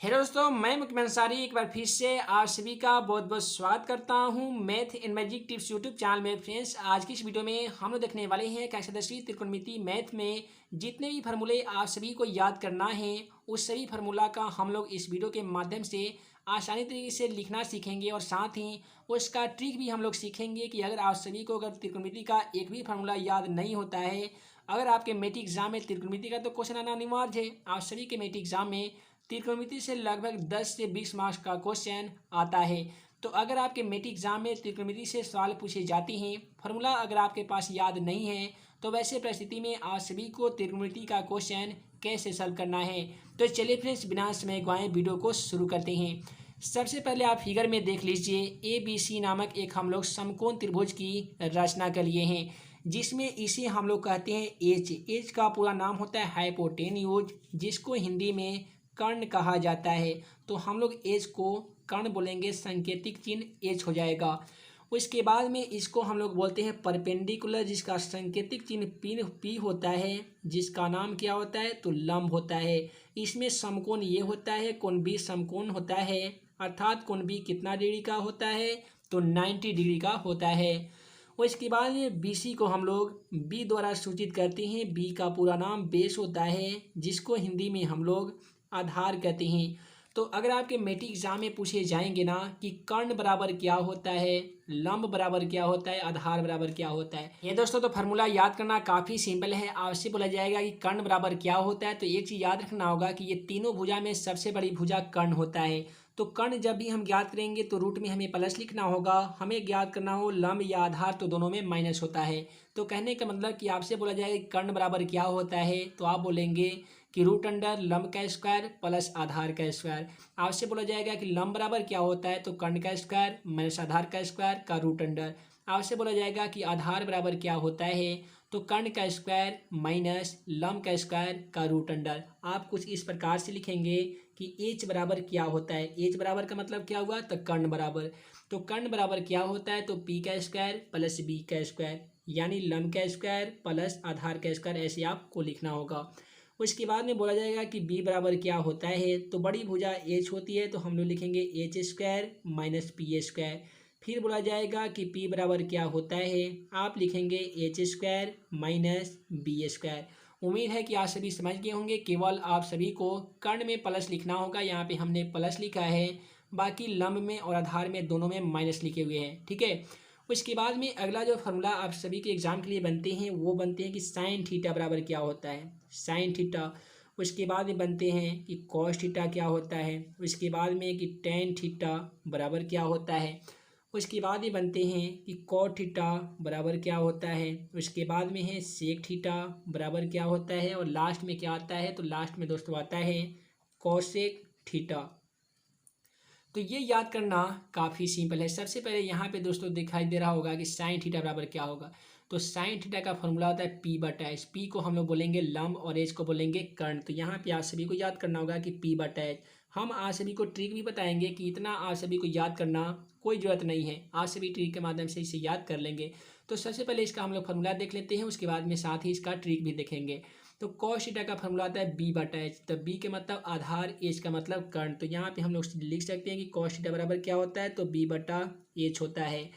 Hello दोस्तों, मैं मुकम्मल अंसारी एक बार फिर से आप सभी का बहुत बहुत स्वागत करता हूं math and magic tips YouTube channel में। फ्रेंड्स, आज की इस वीडियो में हम लोग देखने वाले हैं कक्षा 10वीं त्रिकोणमिति मैथ में जितने भी फार्मूले आप सभी को याद करना है उस सभी फार्मूला का हम लोग इस वीडियो के माध्यम से आसानी तरीके से लिखना सीखेंगे और साथ ही उसका ट्रिक भी हम लोग सीखेंगे कि अगर आप सभी को अगर त्रिकोणमिति का एक भी फार्मूला याद नहीं होता है, अगर आपके मैट्रिक एग्जाम में त्रिकोणमिति का तो क्वेश्चन आना अनिवार्य है। आप सभी के मैट्रिक एग्जाम में त्रिकोणमिति से लगभग 10 से 20 मार्क्स का क्वेश्चन आता है। तो अगर आपके मैट्रिक एग्जाम में त्रिकोणमिति से सवाल पूछे जाते हैं, फार्मूला अगर आपके पास याद नहीं है, तो वैसे परिस्थिति में आप सभी को त्रिकोणमिति का क्वेश्चन कैसे सॉल्व करना है। तो चलिए फ्रेंड्स, बिना समय गवाए वीडियो को शुरू करते हैं। सबसे पहले आप फिगर में देख लीजिए, ABC नामक एक हम लोग समकोण त्रिभुज की रचना कर लिए हैं, जिसमें इसे हम लोग कहते हैं एच का पूरा नाम होता है हाइपोटेन्यूज, जिसको हिंदी में कर्ण कहा जाता है। तो हम लोग एच को कर्ण बोलेंगे, संकेतिक चिन्ह एच हो जाएगा। उसके बाद में इसको हम लोग बोलते हैं परपेंडिकुलर, जिसका संकेतिक चिन्ह पी होता है, जिसका नाम क्या होता है तो लंब होता है। इसमें समकोण ये होता है, कोण बी समकोण होता है, अर्थात कोण बी कितना डिग्री का होता है तो 90 डिग्री का होता है। और इसके बाद में BC को हम लोग बी द्वारा सूचित करते हैं। बी का पूरा नाम बेस होता है, जिसको हिंदी में हम लोग आधार कहते हैं। तो अगर आपके मैट्रिक एग्जाम में पूछे जाएंगे ना कि कर्ण बराबर क्या होता है, लंब बराबर क्या होता है, आधार बराबर क्या होता है, ये दोस्तों तो फार्मूला याद करना काफ़ी सिंपल है। आपसे बोला जाएगा कि कर्ण बराबर क्या होता है, तो एक चीज़ याद रखना होगा कि ये तीनों भुजा में सबसे बड़ी भुजा कर्ण होता है। तो कर्ण जब भी हम ज्ञात करेंगे तो रूट में हमें प्लस लिखना होगा। हमें ज्ञात करना हो लंब या आधार, तो दोनों में माइनस होता है। तो कहने का मतलब कि आपसे बोला जाएगा कि कर्ण बराबर क्या होता है, तो आप बोलेंगे कि रूट अंडर लंब का स्क्वायर प्लस आधार का स्क्वायर। आपसे बोला जाएगा कि लंब बराबर क्या होता है, तो कर्ण का स्क्वायर माइनस आधार का स्क्वायर का रूट अंडर। आपसे बोला जाएगा कि आधार बराबर क्या होता है, तो कर्ण का स्क्वायर माइनस लंब का स्क्वायर का रूट अंडर। आप कुछ इस प्रकार से लिखेंगे कि एच बराबर क्या होता है। एच बराबर का मतलब क्या हुआ, तो कर्ण बराबर। तो कर्ण बराबर क्या होता है, तो पी का स्क्वायर प्लस बी का स्क्वायर, यानी लंब का स्क्वायर प्लस आधार का स्क्वायर, ऐसे आपको लिखना होगा। उसके बाद में बोला जाएगा कि बी बराबर क्या होता है, तो बड़ी भुजा एच होती है, तो हम लोग लिखेंगे H square minus P square. फिर बोला जाएगा कि पी बराबर क्या होता है, आप लिखेंगे H square minus B square. उम्मीद है कि आप सभी समझ गए होंगे। केवल आप सभी को कर्ण में प्लस लिखना होगा, यहाँ पे हमने प्लस लिखा है, बाकी लंब में और आधार में दोनों में माइनस लिखे हुए हैं, ठीक है। उसके बाद में अगला जो फार्मूला आप सभी के एग्जाम के लिए बनते हैं वो बनते हैं कि साइन थीटा बराबर क्या होता है, साइन थीटा। उसके बाद में बनते हैं कि कॉस थीटा क्या होता है। उसके बाद में कि टेन थीटा बराबर क्या होता है। उसके बाद में बनते हैं कि कॉट थीटा बराबर क्या होता है। उसके बाद में है सेक थीटा बराबर क्या होता है, और लास्ट में क्या आता है, तो लास्ट में दोस्तों आता है कॉसेक थीटा। तो ये याद करना काफ़ी सिंपल है। सबसे पहले यहाँ पे दोस्तों दिखाई दे रहा होगा कि साइन थीटा बराबर क्या होगा, तो साइन थीटा का फॉर्मूला होता है पी बटा एच। पी को हम लोग बोलेंगे लंब और एच को बोलेंगे कर्ण। तो यहाँ पे आप सभी को याद करना होगा कि पी बटा एच। हम आप सभी को ट्रिक भी बताएंगे कि इतना आप सभी को याद करना कोई ज़रूरत नहीं है, आप सभी ट्रिक के माध्यम से इसे याद कर लेंगे। तो सबसे पहले इसका हम लोग फॉर्मूला देख लेते हैं, उसके बाद में साथ ही इसका ट्रिक भी देखेंगे। तो कॉस थीटा का फॉर्मूला आता है बी बटा एच। तो बी के मतलब आधार, एच का मतलब कर्ण। तो यहाँ पे हम लोग लिख सकते हैं कि कॉस थीटा बराबर क्या होता है, तो बी बटा एच होता है।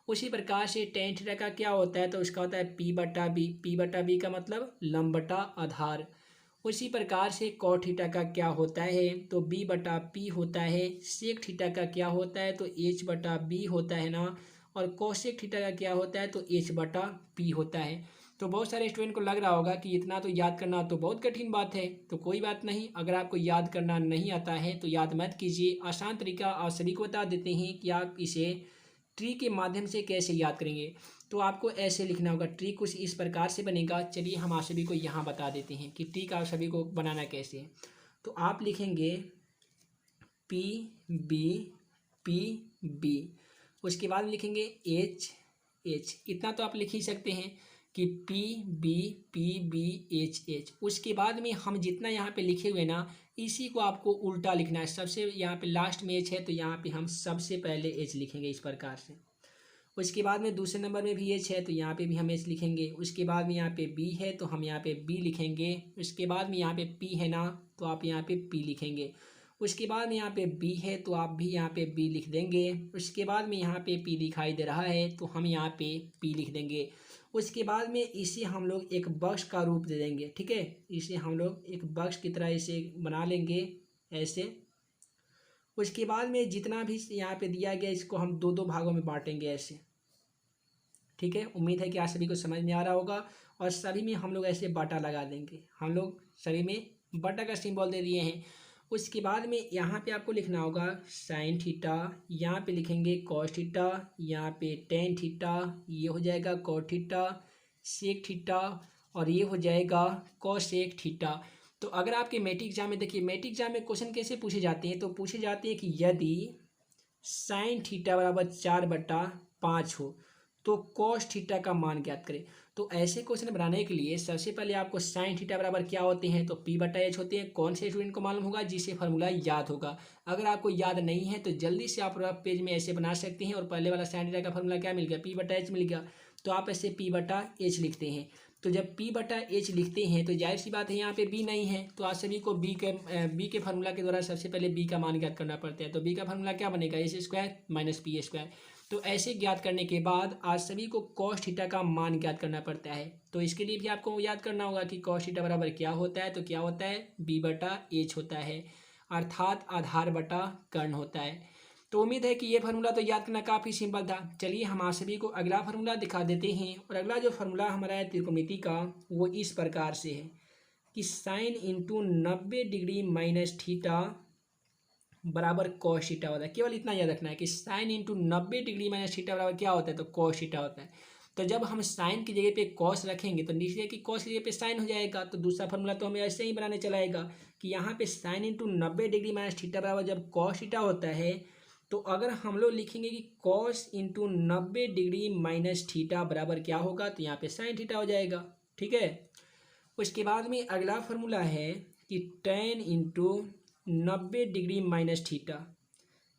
उसी प्रकार से टेन थीटा का क्या होता है, तो उसका होता है पी बटा बी। पी बटा बी का मतलब लंब बटा आधार। उसी प्रकार से कॉट थीटा का क्या होता है, तो बी बटा पी होता है। सेक थीटा का क्या होता है, तो एच बटा बी होता है ना। और कोसेक थीटा का क्या होता है, तो एच बटा पी होता है। तो बहुत सारे स्टूडेंट को लग रहा होगा कि इतना तो याद करना तो बहुत कठिन बात है। तो कोई बात नहीं, अगर आपको याद करना नहीं आता है तो याद मत कीजिए। आसान तरीका आप सभी को बता देते हैं कि आप इसे ट्री के माध्यम से कैसे याद करेंगे। तो आपको ऐसे लिखना होगा, ट्री कुछ इस प्रकार से बनेगा। चलिए हम आप सभी को यहाँ बता देते हैं कि ट्री का आप सभी को बनाना कैसे है। तो आप लिखेंगे पी बी पी बी, उसके बाद लिखेंगे एच एच। इतना तो आप लिख ही सकते हैं कि पी बी एच एच। उसके बाद में हम जितना यहाँ पे लिखे हुए ना, इसी को आपको उल्टा लिखना है। सबसे यहाँ पे लास्ट में एच है, तो यहाँ पे हम सबसे पहले एच लिखेंगे इस प्रकार से। उसके बाद में दूसरे नंबर में भी एच है, तो यहाँ पे भी हम एच लिखेंगे। उसके बाद में यहाँ पे बी है, तो हम यहाँ पे बी लिखेंगे। उसके बाद में यहाँ पे पी है ना, तो आप यहाँ पे पी लिखेंगे। उसके बाद में यहाँ पे बी है तो आप भी यहाँ पे बी लिख देंगे। उसके बाद में यहाँ पे पी दिखाई दे रहा है तो हम यहाँ पे पी लिख देंगे। उसके बाद में इसे हम लोग एक बॉक्स का रूप दे देंगे, ठीक है। इसे हम लोग एक बॉक्स की तरह इसे बना लेंगे ऐसे। उसके बाद में जितना भी यहाँ पे दिया गया इसको हम दो दो भागों में बांटेंगे ऐसे, ठीक है। उम्मीद है कि आप सभी को समझ में आ रहा होगा। और सभी में हम लोग ऐसे बाटा लगा देंगे, हम लोग सभी में बाटा का सिंबल दे दिए हैं। उसके बाद में यहाँ पे आपको लिखना होगा साइन थीटा, यहाँ पे लिखेंगे कॉस थीटा, यहाँ पे टेन थीटा, ये हो जाएगा कॉट थीटा, सेक थीटा, और ये हो जाएगा कॉसेक थीटा। तो अगर आपके मैट्रिक एग्जाम में देखिए, मैट्रिक एग्जाम में क्वेश्चन कैसे पूछे जाते हैं, तो पूछे जाते हैं कि यदि साइन थीटा बराबर 4/5 हो तो कॉस थीटा का मान ज्ञात करें। तो ऐसे क्वेश्चन बनाने के लिए सबसे पहले आपको साइन थीटा बराबर क्या होते हैं, तो P/H होते हैं। कौन से स्टूडेंट को मालूम होगा, जिसे फार्मूला याद होगा। अगर आपको याद नहीं है तो जल्दी से आप पेज में ऐसे बना सकते हैं। और पहले वाला साइन थीटा का फार्मूला क्या मिल गया, P/H मिल गया। तो आप ऐसे P/H लिखते हैं। तो जब P/H लिखते हैं तो जाहिर सी बात है यहाँ पे B नहीं है, तो आप सभी को बी के फार्मूला के द्वारा सबसे पहले B का मान ज्ञात करना पड़ता है। तो B का फार्मूला क्या बनेगा, A² - P²। तो ऐसे ज्ञात करने के बाद आज सभी को कॉस थीटा का मान ज्ञात करना पड़ता है। तो इसके लिए भी आपको याद करना होगा कि कॉस थीटा बराबर क्या होता है, तो क्या होता है B/H होता है, अर्थात आधार बटा कर्ण होता है। तो उम्मीद है कि ये फार्मूला तो याद करना काफ़ी सिंपल था। चलिए हम आप सभी को अगला फार्मूला दिखा देते हैं। और अगला जो फार्मूला हमारा है त्रिकोणमिति का, वो इस प्रकार से है कि साइन इंटू 90° माइनस थीटा बराबर कॉस थीटा होता है। केवल इतना याद रखना है कि साइन इंटू 90° माइनस थीटा बराबर क्या होता है, तो कॉस थीटा होता है। तो जब हम साइन की जगह पे कॉस रखेंगे तो नीचे की कॉस की जगह पे साइन हो जाएगा। तो दूसरा फार्मूला तो हमें ऐसे ही बनाने चलाएगा कि यहाँ पे साइन इंटू 90° माइनस थीटा बराबर जब कॉस थीटा होता है, तो अगर हम लोग लिखेंगे कि कॉस इंटू 90° माइनस थीटा बराबर क्या होगा, तो यहाँ पे साइन थीटा हो जाएगा, ठीक है। उसके बाद में अगला फार्मूला है कि टेन इंटू 90° माइनस थीटा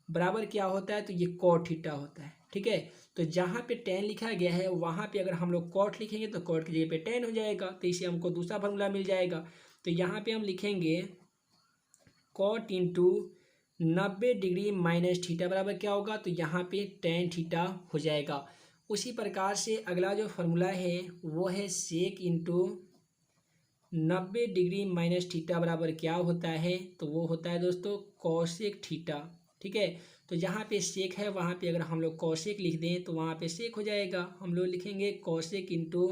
बराबर क्या होता है, तो ये कॉट थीटा होता है, ठीक है। तो जहाँ पे टेन लिखा गया है वहाँ पे अगर हम लोग कॉट लिखेंगे तो कॉट की जगह पे टेन हो जाएगा। तो इसे हमको दूसरा फार्मूला मिल जाएगा। तो यहाँ पे हम लिखेंगे कॉट इंटू 90° माइनस थीटा बराबर क्या होगा, तो यहाँ पे टेन थीटा हो जाएगा। उसी प्रकार से अगला जो फार्मूला है वो है सेक इंटू 90° माइनस थीटा बराबर क्या होता है, तो वो होता है दोस्तों कॉसेक थीटा, ठीक है। तो जहाँ पे सेक है वहाँ पे अगर हम लोग कॉसेक लिख दें तो वहाँ पे सेक हो जाएगा। हम लोग लिखेंगे कॉसेक इंटू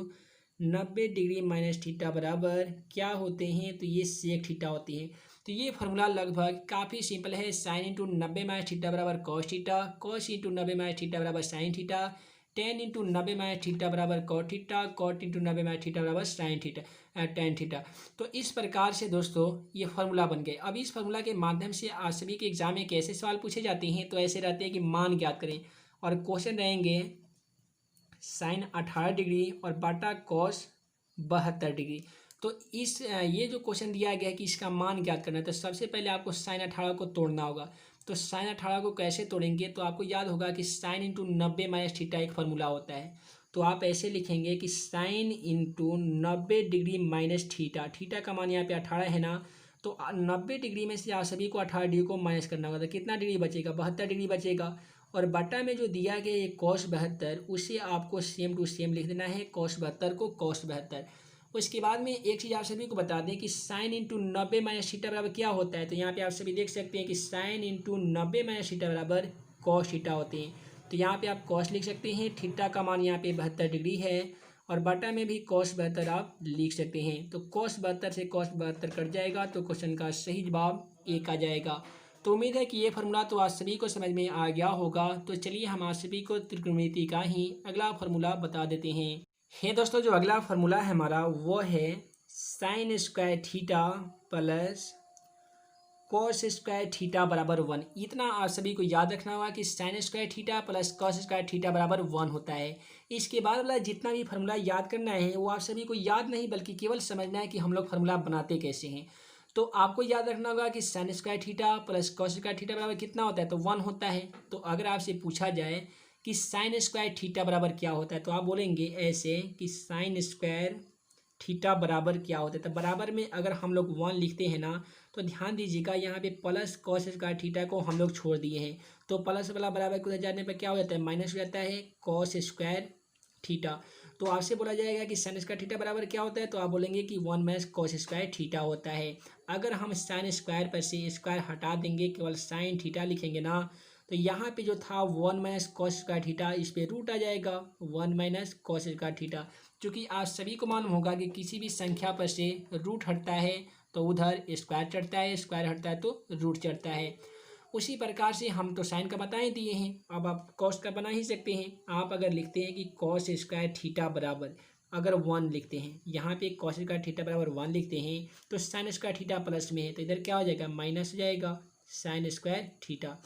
90° माइनस थीटा बराबर क्या होते हैं, तो ये सेक थीटा होती हैं। तो ये फार्मूला लगभग काफ़ी सिंपल है। साइन इंटू 90 माइनस थीटा बराबर cos theta, cos into 90 minus theta बराबर sine theta, tan into 90 minus theta बराबर cot theta, cot into 90 minus theta बराबर साइन थीटा टेन थीटा। तो इस प्रकार से दोस्तों ये फार्मूला बन गए। अब इस फार्मूला के माध्यम से आज सभी के एग्जाम में कैसे सवाल पूछे जाते हैं, तो ऐसे रहते हैं कि मान ज्ञात करें और क्वेश्चन रहेंगे साइन 18° और बाटा कॉस 72°। तो इस ये जो क्वेश्चन दिया गया है कि इसका मान ज्ञात करना है, तो सबसे पहले आपको साइन 18 को तोड़ना होगा। तो साइन 18 को कैसे तोड़ेंगे, तो आपको याद होगा कि साइन इंटू 90 माइनस थीटा एक फार्मूला होता है। तो आप ऐसे लिखेंगे कि sign into 90° minus theta, theta का मान यहाँ पे 18 है ना, तो 90° में से आप सभी को 18° को माइनस करना होगा। तो कितना डिग्री बचेगा, 72° बचेगा। और बटा में जो दिया गया ये कॉस 72, उसे आपको सेम टू सेम लिख देना है, कॉस 72 को कॉस 72। उसके बाद में एक चीज़ आप सभी को बता दें कि साइन इंटू 90 माइनस थीटा बराबर क्या होता है। तो यहाँ पे आप सभी देख सकते हैं कि साइन इंटू 90 माइनस थीटा बराबर कॉस थीटा होते हैं। तो यहाँ पे आप कॉस लिख सकते हैं, थीटा का मान यहाँ पे 72° है, और बटा में भी कॉस 72 आप लिख सकते हैं। तो कॉस 72 से कॉस 72 कट जाएगा, तो क्वेश्चन का सही जवाब 1 आ जाएगा। तो उम्मीद है कि ये फार्मूला तो आप सभी को समझ में आ गया होगा। तो चलिए हम आप सभी को त्रिकोणमिति का ही अगला फार्मूला बता देते हैं। दोस्तों जो अगला फार्मूला है हमारा वो है sign square theta plus cos square theta बराबर 1। इतना आप सभी को याद रखना होगा कि sign square theta plus cos square theta बराबर 1 होता है। इसके बाद वाला जितना भी फार्मूला याद करना है वो आप सभी को याद नहीं बल्कि केवल समझना है कि हम लोग फार्मूला बनाते कैसे हैं। तो आपको याद रखना होगा कि sign square theta plus cos square theta बराबर कितना होता है, तो 1 होता है। तो अगर आपसे पूछा जाए कि साइन स्क्वायर थीटा बराबर क्या होता है, तो आप बोलेंगे ऐसे कि साइन स्क्वायर थीटा बराबर क्या होता है। तो बराबर में अगर हम लोग 1 लिखते हैं ना, तो ध्यान दीजिएगा यहाँ पे प्लस कॉस स्क्वायर थीटा को हम लोग छोड़ दिए हैं, तो प्लस वाला बराबर को उधर जाने पर क्या हो जाता है, माइनस हो जाता है कॉस स्क्वायर थीटा। तो आपसे बोला जाएगा कि साइन स्क्वायर थीटा बराबर क्या होता है, तो आप बोलेंगे कि 1 कॉस स्क्वायर थीटा होता है। अगर हम साइन स्क्वायर पर से स्क्वायर हटा देंगे, केवल साइन थीटा लिखेंगे ना, तो यहाँ पे जो था 1 कॉस स्क्वायर थीटा, इस पे रूट आ जाएगा 1 कॉस स्क्वायर थीटा। क्योंकि आप सभी को मालूम होगा कि किसी भी संख्या पर से रूट हटता है तो उधर स्क्वायर चढ़ता है, स्क्वायर हटता है तो रूट चढ़ता है। उसी प्रकार से हम तो साइन का बता ही दिए हैं, अब आप कॉस का बना ही सकते हैं। आप अगर लिखते हैं कि कॉस स्क्वायर थीटा बराबर अगर 1 लिखते हैं, यहाँ पे कॉस स्क्वायर थीटा बराबर 1 लिखते हैं, तो साइन स्क्वायर थीटा प्लस में है तो इधर क्या हो जाएगा, माइनस हो जाएगा साइन स्क्वायर थीटा।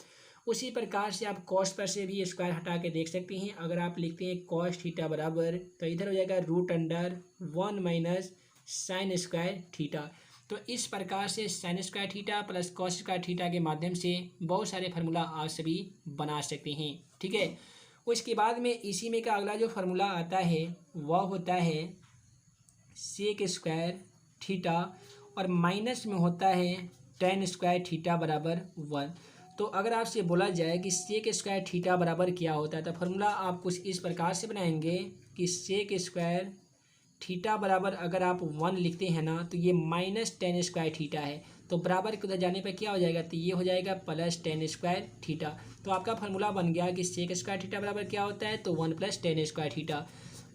उसी प्रकार से आप कॉस पर से भी स्क्वायर हटा के देख सकते हैं। अगर आप लिखते हैं कॉस थीटा बराबर, तो इधर हो जाएगा root under 1 sine square theta. तो इस प्रकार से sine square theta plus cos square theta के माध्यम से बहुत सारे फार्मूला आप सभी बना सकते हैं, ठीक है। उसके बाद में इसी में का अगला जो फार्मूला आता है वह होता है सेक स्क्वायर थीटा और माइनस में होता है टेन स्क्वायर थीटा बराबर 1। तो अगर आपसे बोला जाए कि सेक स्क्वायर थीटा बराबर क्या होता है, तो फार्मूला आप कुछ इस प्रकार से बनाएंगे कि सेक स्क्वायर थीटा बराबर अगर आप 1 लिखते हैं ना, तो ये -10 स्क्वायर थीटा है, तो बराबर के उधर जाने पर क्या हो जाएगा, तो ये हो जाएगा +10 स्क्वायर थीटा। तो आपका फार्मूला बन गया कि सेक स्क्वायर थीटा बराबर क्या होता है, तो 1 + 10 स्क्वायर थीटा।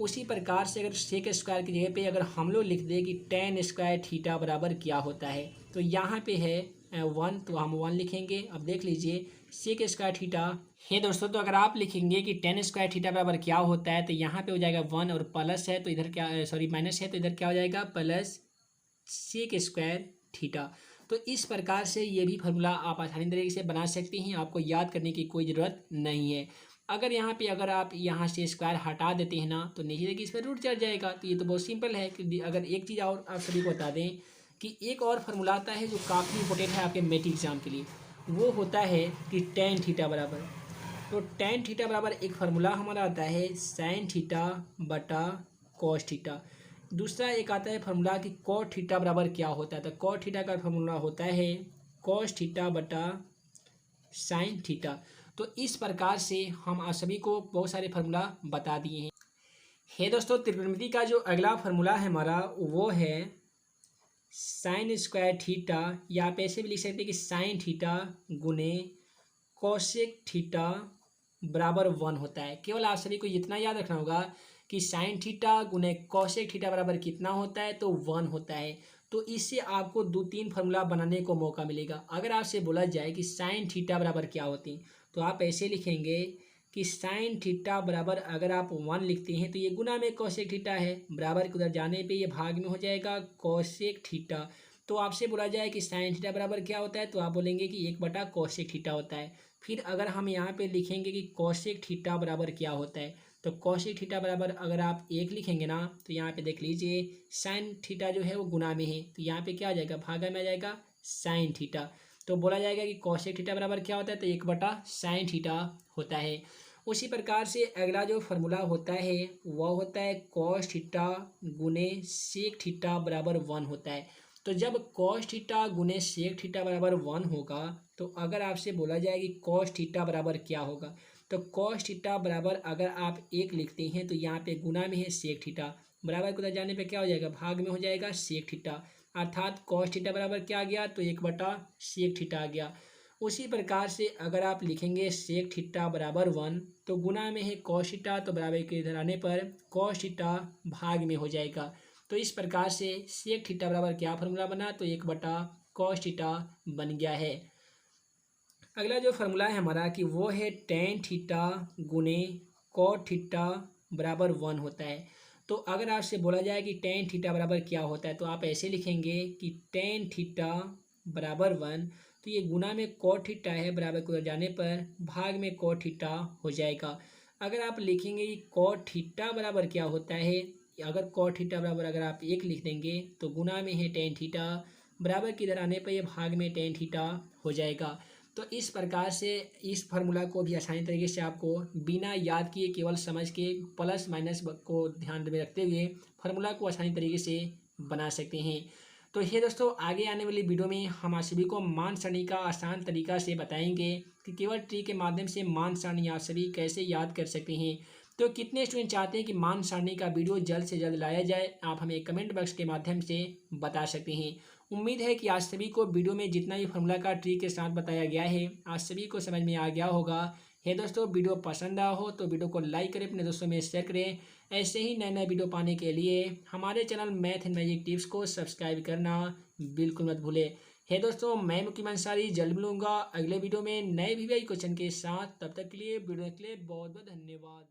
उसी प्रकार से अगर सेक स्क्वायर की जगह पे अगर हम लोग लिख दें कि 10 स्क्वायर थीटा बराबर क्या होता है, तो यहाँ पे है 1, तो हम 1 लिखेंगे। अब देख लीजिए सेक स्क्वायर थीटा है दोस्तों, तो अगर आप लिखेंगे कि 10 स्क्वायर थीटा बराबर क्या होता है, तो यहाँ पे हो जाएगा 1 और प्लस है तो इधर क्या, सॉरी माइनस है तो इधर क्या हो जाएगा प्लस सेक स्क्वायर थीटा। तो इस प्रकार से ये भी फार्मूला आप आसानी तरीके से बना सकते हैं, आपको याद करने की कोई ज़रूरत नहीं है। अगर यहाँ पे अगर आप यहाँ से स्क्वायर हटा देते हैं ना, तो नीचे देखिए इस पर रूट चढ़ जाएगा। तो ये तो बहुत सिंपल है कि अगर एक चीज़ और आप सभी को बता दें कि एक और फार्मूला आता है जो काफ़ी इंपॉर्टेंट है आपके मैट्रिक एग्जाम के लिए, वो होता है कि टेन थीटा बराबर, तो टेन थीटा बराबर एक फार्मूला हमारा आता है साइन थीटा बटा कॉस थीटा। दूसरा एक आता है फार्मूला कि कॉट थीटा बराबर क्या होता है, तो कॉट थीटा का फार्मूला होता है कॉस थीटा बटा साइन थीटा। तो इस प्रकार से हम आप सभी को बहुत सारे फार्मूला बता दिए हैं। दोस्तों, त्रिकोणमिति का जो अगला फार्मूला है हमारा वो है साइन स्क्वायर थीटा, या आप ऐसे भी लिख सकते हैं कि साइन थीटा गुने कोसेक थीटा बराबर 1 होता है। केवल आप सभी को इतना याद रखना होगा कि साइन थीटा गुने कोसेक थीटा बराबर कितना होता है, तो 1 होता है। तो इससे आपको 2-3 फार्मूला बनाने को मौका मिलेगा। अगर आपसे बोला जाए कि साइन थीटा बराबर क्या होती है, तो आप ऐसे लिखेंगे कि साइन थीटा बराबर अगर आप 1 लिखते हैं तो ये गुना में कोसेक थीटा है, बराबर के उधर जाने पे ये भाग में हो जाएगा कोसेक थीटा। तो आपसे बोला जाए कि साइन थीटा बराबर क्या होता है, तो आप बोलेंगे कि 1 कोसेक थीटा होता है। फिर अगर हम यहाँ पे लिखेंगे कि कोसेक थीटा बराबर क्या होता है, तो कोसेक थीटा बराबर अगर आप 1 लिखेंगे ना, तो यहाँ पे देख लीजिए साइन थीटा जो है वो गुना में है, तो यहाँ पे क्या आ जाएगा, भागा में आ जाएगा साइन थीटा। तो बोला जाएगा कि कोसेक थीटा बराबर क्या होता है, तो 1/साइन थीटा होता है। उसी प्रकार से अगला जो फार्मूला होता है वह होता है कॉस थीटा गुने सेक थीटा बराबर 1 होता है। तो जब कॉस थीटा गुने सेक थीटा बराबर 1 होगा, तो अगर आपसे बोला जाए कि कॉस थीटा बराबर क्या होगा, तो कॉस थीटा बराबर अगर आप 1 लिखते हैं तो यहाँ पे गुना में है सेक थीटा, बराबर को उधर जाने पे क्या हो जाएगा, भाग में हो जाएगा सेक थीटा। अर्थात कॉस थीटा बराबर क्या आ गया, तो 1/सेक थीटा आ गया। उसी प्रकार से अगर आप लिखेंगे सेक थीटा बराबर 1, तो गुना में है कॉस थीटा, तो बराबर के इधर आने पर कॉस थीटा भाग में हो जाएगा। तो इस प्रकार से सेक थीटा बराबर क्या फार्मूला बना, तो 1/कॉस थीटा बन गया है। अगला जो फार्मूला है हमारा कि वो है टेन थीटा गुने कॉट थीटा बराबर 1 होता है। तो अगर आपसे बोला जाए कि टेन थीटा बराबर क्या होता है, तो आप ऐसे लिखेंगे कि टेन थीटा बराबर 1, तो ये गुना में कॉट थीटा है, बराबर को जाने पर भाग में कॉट थीटा हो जाएगा। अगर आप लिखेंगे कि कॉट थीटा बराबर क्या होता है, अगर कॉट थीटा बराबर अगर आप 1 लिख देंगे तो गुना में है टेन थीटा, बराबर की इधर आने पर ये भाग में टेन थीटा हो जाएगा। तो इस प्रकार से इस फार्मूला को भी आसानी तरीके से आपको बिना याद किए केवल समझ के प्लस माइनस को ध्यान में रखते हुए फार्मूला को आसानी तरीके से बना सकते हैं। तो ये दोस्तों आगे आने वाली वीडियो में हम आप सभी को मान सारणी का आसान तरीका से बताएंगे कि केवल ट्री के माध्यम से मान सारणी आप सभी कैसे याद कर सकते हैं। तो कितने स्टूडेंट चाहते हैं कि मान सारणी का वीडियो जल्द से जल्द लाया जाए, आप हमें कमेंट बॉक्स के माध्यम से बता सकते हैं। उम्मीद है कि आज सभी को वीडियो में जितना भी फॉर्मूला का ट्री के साथ बताया गया है आज सभी को समझ में आ गया होगा। है दोस्तों, वीडियो पसंद आया हो तो वीडियो को लाइक करें, अपने दोस्तों में शेयर करें। ऐसे ही नए नए वीडियो पाने के लिए हमारे channel math and magic tips को सब्सक्राइब करना बिल्कुल मत भूलें। है दोस्तों, मैं मुकीम अंसारी जल्द मिलूंगा अगले वीडियो में नए भी क्वेश्चन के साथ। तब तक के लिए वीडियो के लिए बहुत बहुत धन्यवाद।